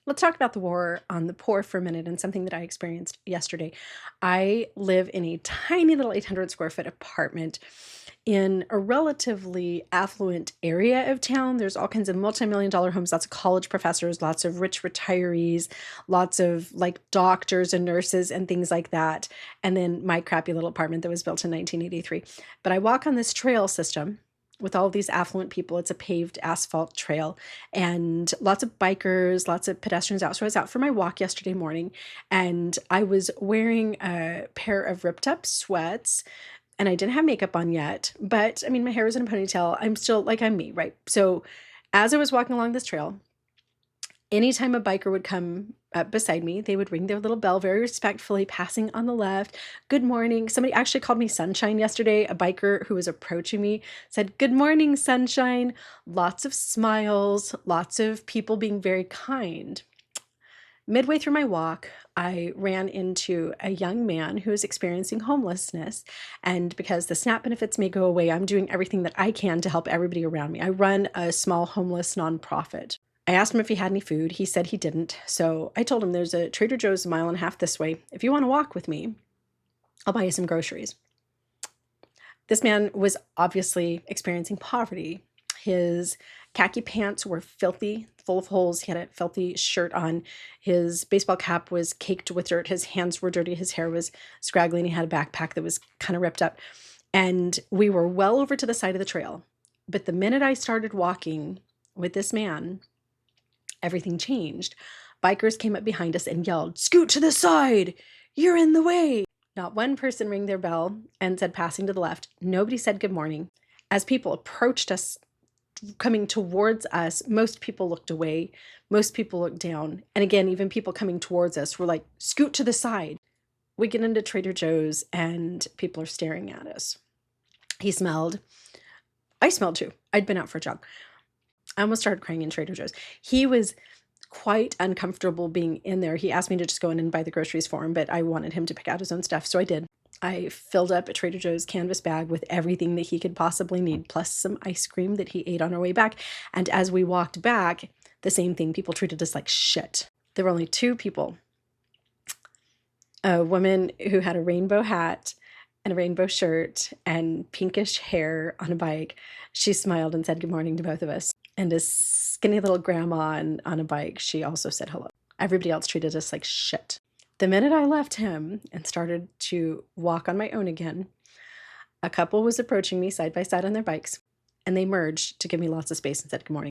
Let's talk about the war on the poor for a minute and something that I experienced yesterday. I live in a tiny little 800 square foot apartment in a relatively affluent area of town. There's all kinds of multi-million dollar homes, lots of college professors, lots of rich retirees, lots of like doctors and nurses and things like that. And then my crappy little apartment that was built in 1983. But I walk on this trail system with all of these affluent people. It's a paved asphalt trail and lots of bikers, lots of pedestrians out. So I was out for my walk yesterday morning and I was wearing a pair of ripped up sweats and I didn't have makeup on yet, but I mean, my hair was in a ponytail. I'm still like, I'm me, right? So as I was walking along this trail, anytime a biker would come up beside me, they would ring their little bell very respectfully, passing on the left. Good morning. Somebody actually called me Sunshine yesterday. A biker who was approaching me said, "Good morning, Sunshine." Lots of smiles, lots of people being very kind. Midway through my walk, I ran into a young man who is experiencing homelessness. And because the SNAP benefits may go away, I'm doing everything that I can to help everybody around me. I run a small homeless nonprofit. I asked him if he had any food. He said he didn't. So I told him there's a Trader Joe's a mile and a half this way. If you want to walk with me, I'll buy you some groceries. This man was obviously experiencing poverty. His khaki pants were filthy, full of holes. He had a filthy shirt on. His baseball cap was caked with dirt. His hands were dirty. His hair was scraggly, and he had a backpack that was kind of ripped up. And we were well over to the side of the trail. But the minute I started walking with this man, everything changed. Bikers came up behind us and yelled, "Scoot to the side! You're in the way!" Not one person rang their bell and said passing to the left. Nobody said good morning. As people approached us, coming towards us, most people looked away. Most people looked down. And again, even people coming towards us were like, "Scoot to the side." We get into Trader Joe's and people are staring at us. He smelled. I smelled too. I'd been out for a jog. I almost started crying in Trader Joe's. He was quite uncomfortable being in there. He asked me to just go in and buy the groceries for him, but I wanted him to pick out his own stuff, so I did. I filled up a Trader Joe's canvas bag with everything that he could possibly need, plus some ice cream that he ate on our way back. And as we walked back, the same thing. People treated us like shit. There were only two people. A woman who had a rainbow hat and a rainbow shirt and pinkish hair on a bike. She smiled and said good morning to both of us. And a skinny little grandma on a bike, she also said hello. Everybody else treated us like shit. The minute I left him and started to walk on my own again, a couple was approaching me side by side on their bikes, and they merged to give me lots of space and said good morning.